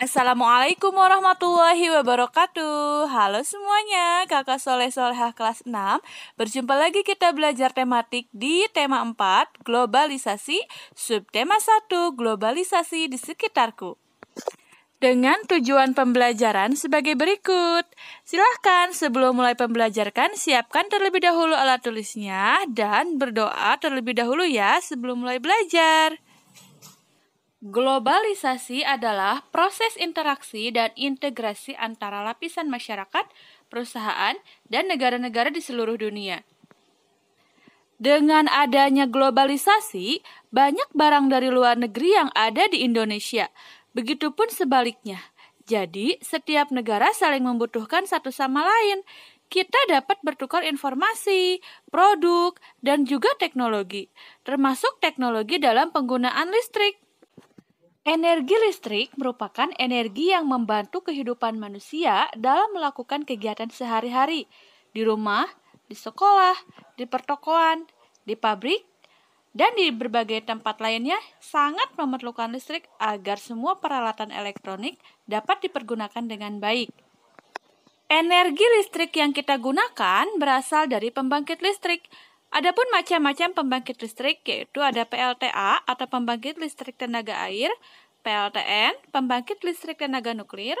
Assalamualaikum warahmatullahi wabarakatuh. Halo semuanya, Kakak Soleh Solehah kelas 6. Berjumpa lagi kita belajar tematik di tema 4, globalisasi, subtema 1, globalisasi di sekitarku. Dengan tujuan pembelajaran sebagai berikut. Silahkan sebelum mulai pembelajaran, siapkan terlebih dahulu alat tulisnya dan berdoa terlebih dahulu ya sebelum mulai belajar. Globalisasi adalah proses interaksi dan integrasi antara lapisan masyarakat, perusahaan, dan negara-negara di seluruh dunia. Dengan adanya globalisasi, banyak barang dari luar negeri yang ada di Indonesia. Begitupun sebaliknya. Jadi, setiap negara saling membutuhkan satu sama lain. Kita dapat bertukar informasi, produk, dan juga teknologi, termasuk teknologi dalam penggunaan listrik. Energi listrik merupakan energi yang membantu kehidupan manusia dalam melakukan kegiatan sehari-hari di rumah, di sekolah, di pertokoan, di pabrik, dan di berbagai tempat lainnya sangat memerlukan listrik agar semua peralatan elektronik dapat dipergunakan dengan baik. Energi listrik yang kita gunakan berasal dari pembangkit listrik. Adapun macam-macam pembangkit listrik yaitu ada PLTA atau pembangkit listrik tenaga air, PLTN, pembangkit listrik tenaga nuklir,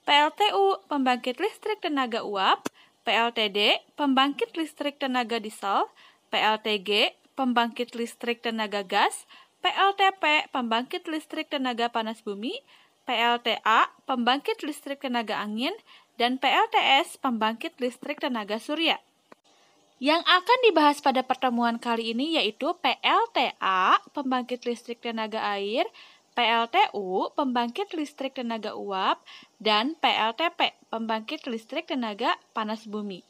PLTU, pembangkit listrik tenaga uap, PLTD, pembangkit listrik tenaga diesel, PLTG, pembangkit listrik tenaga gas, PLTP, pembangkit listrik tenaga panas bumi, PLTA, pembangkit listrik tenaga angin, dan PLTS, pembangkit listrik tenaga surya. Yang akan dibahas pada pertemuan kali ini yaitu PLTA, pembangkit listrik tenaga air, PLTU, pembangkit listrik tenaga uap, dan PLTP, pembangkit listrik tenaga panas bumi.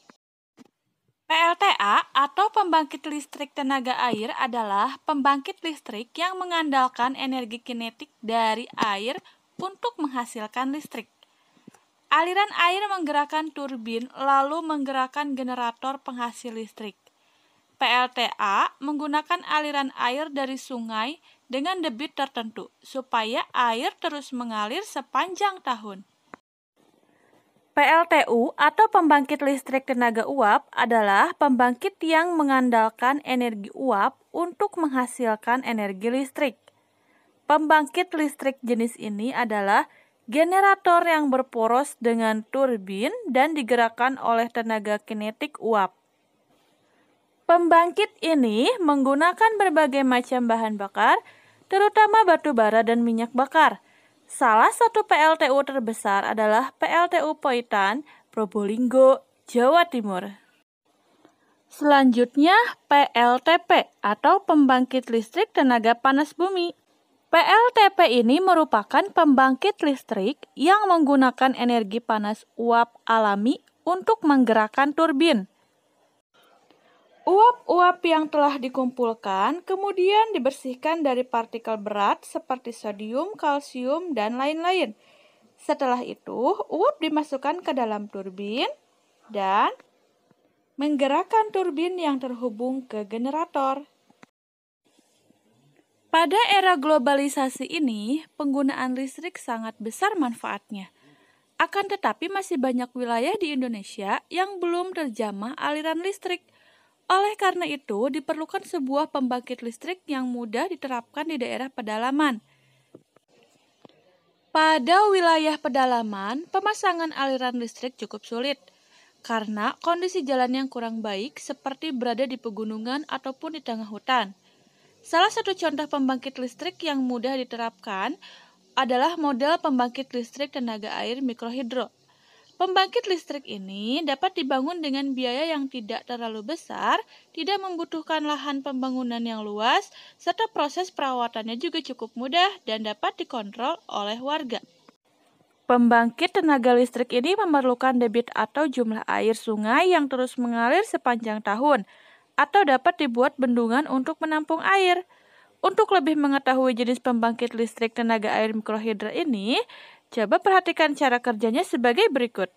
PLTA atau pembangkit listrik tenaga air adalah pembangkit listrik yang mengandalkan energi kinetik dari air untuk menghasilkan listrik. Aliran air menggerakkan turbin lalu menggerakkan generator penghasil listrik. PLTA menggunakan aliran air dari sungai dengan debit tertentu supaya air terus mengalir sepanjang tahun. PLTU atau pembangkit listrik tenaga uap adalah pembangkit yang mengandalkan energi uap untuk menghasilkan energi listrik. Pembangkit listrik jenis ini adalah generator yang berporos dengan turbin dan digerakkan oleh tenaga kinetik uap. Pembangkit ini menggunakan berbagai macam bahan bakar, terutama batu bara dan minyak bakar. Salah satu PLTU terbesar adalah PLTU Poitan, Probolinggo, Jawa Timur. Selanjutnya, PLTP atau pembangkit listrik tenaga panas bumi. PLTP ini merupakan pembangkit listrik yang menggunakan energi panas uap alami untuk menggerakkan turbin. Uap-uap yang telah dikumpulkan kemudian dibersihkan dari partikel berat seperti sodium, kalsium, dan lain-lain. Setelah itu, uap dimasukkan ke dalam turbin dan menggerakkan turbin yang terhubung ke generator. Pada era globalisasi ini, penggunaan listrik sangat besar manfaatnya. Akan tetapi masih banyak wilayah di Indonesia yang belum terjamah aliran listrik. Oleh karena itu, diperlukan sebuah pembangkit listrik yang mudah diterapkan di daerah pedalaman. Pada wilayah pedalaman, pemasangan aliran listrik cukup sulit karena kondisi jalan yang kurang baik seperti berada di pegunungan ataupun di tengah hutan. Salah satu contoh pembangkit listrik yang mudah diterapkan adalah model pembangkit listrik tenaga air mikrohidro. Pembangkit listrik ini dapat dibangun dengan biaya yang tidak terlalu besar, tidak membutuhkan lahan pembangunan yang luas, serta proses perawatannya juga cukup mudah dan dapat dikontrol oleh warga. Pembangkit tenaga listrik ini memerlukan debit atau jumlah air sungai yang terus mengalir sepanjang tahun, atau dapat dibuat bendungan untuk menampung air. Untuk lebih mengetahui jenis pembangkit listrik tenaga air mikrohidro ini, coba perhatikan cara kerjanya sebagai berikut.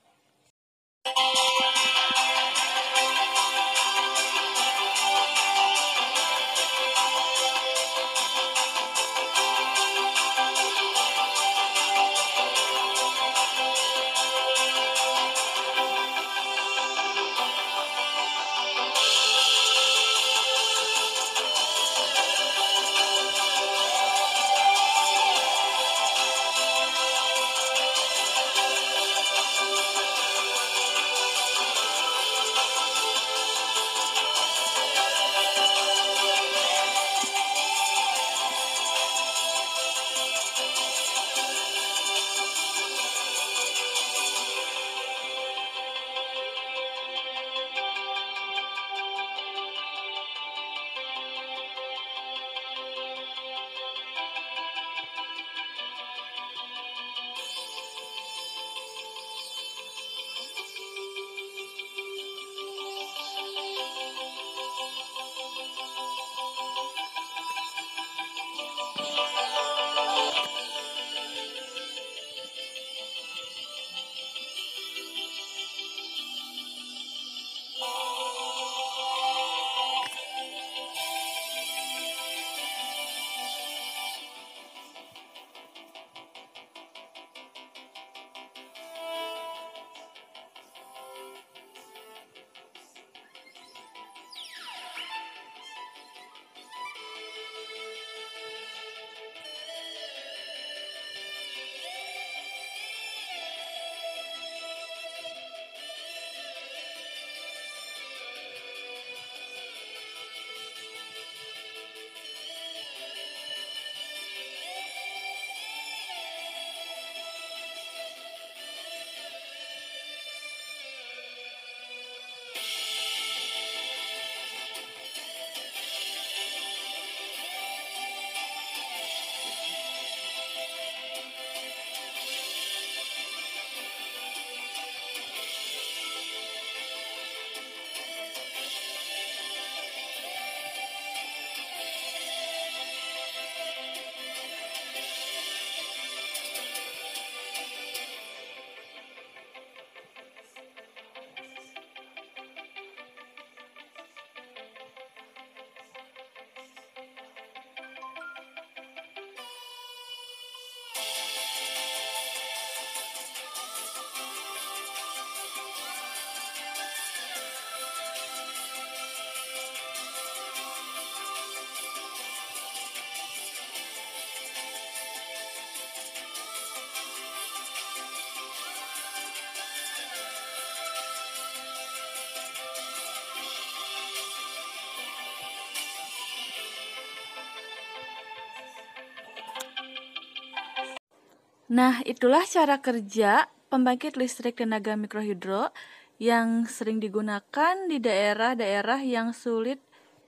Nah, itulah cara kerja pembangkit listrik tenaga mikrohidro yang sering digunakan di daerah-daerah yang sulit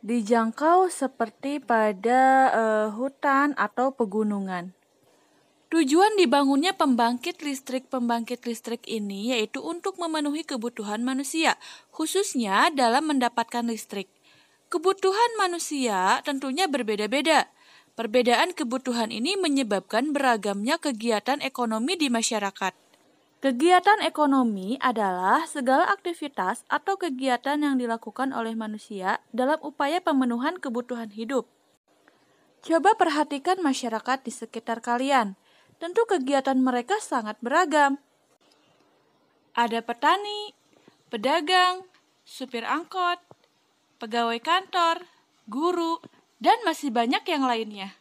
dijangkau seperti pada hutan atau pegunungan. Tujuan dibangunnya pembangkit listrik ini yaitu untuk memenuhi kebutuhan manusia, khususnya dalam mendapatkan listrik. Kebutuhan manusia tentunya berbeda-beda. Perbedaan kebutuhan ini menyebabkan beragamnya kegiatan ekonomi di masyarakat. Kegiatan ekonomi adalah segala aktivitas atau kegiatan yang dilakukan oleh manusia dalam upaya pemenuhan kebutuhan hidup. Coba perhatikan masyarakat di sekitar kalian. Tentu kegiatan mereka sangat beragam. Ada petani, pedagang, supir angkot, pegawai kantor, guru, dan masih banyak yang lainnya.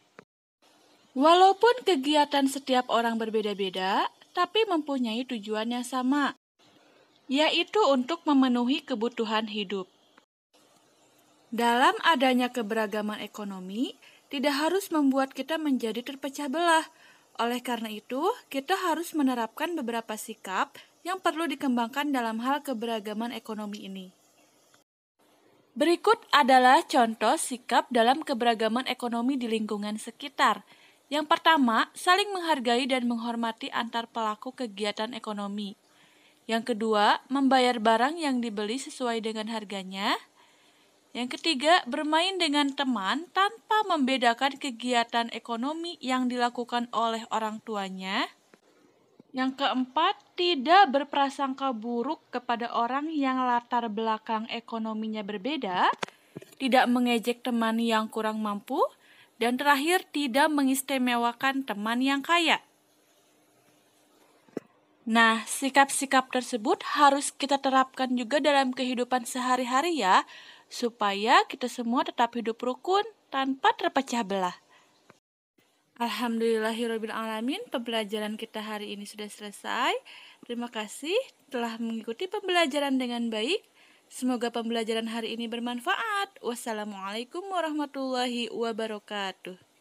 Walaupun kegiatan setiap orang berbeda-beda, tapi mempunyai tujuan yang sama, yaitu untuk memenuhi kebutuhan hidup. Dalam adanya keberagaman ekonomi, tidak harus membuat kita menjadi terpecah belah. Oleh karena itu, kita harus menerapkan beberapa sikap yang perlu dikembangkan dalam hal keberagaman ekonomi ini. Berikut adalah contoh sikap dalam keberagaman ekonomi di lingkungan sekitar. Yang pertama, saling menghargai dan menghormati antar pelaku kegiatan ekonomi. Yang kedua, membayar barang yang dibeli sesuai dengan harganya. Yang ketiga, bermain dengan teman tanpa membedakan kegiatan ekonomi yang dilakukan oleh orang tuanya. Yang keempat, tidak berprasangka buruk kepada orang yang latar belakang ekonominya berbeda, tidak mengejek teman yang kurang mampu, dan terakhir, tidak mengistimewakan teman yang kaya. Nah, sikap-sikap tersebut harus kita terapkan juga dalam kehidupan sehari-hari ya, supaya kita semua tetap hidup rukun tanpa terpecah belah. Alhamdulillahirrabbilalamin, pembelajaran kita hari ini sudah selesai. Terima kasih telah mengikuti pembelajaran dengan baik. Semoga pembelajaran hari ini bermanfaat. Wassalamualaikum warahmatullahi wabarakatuh.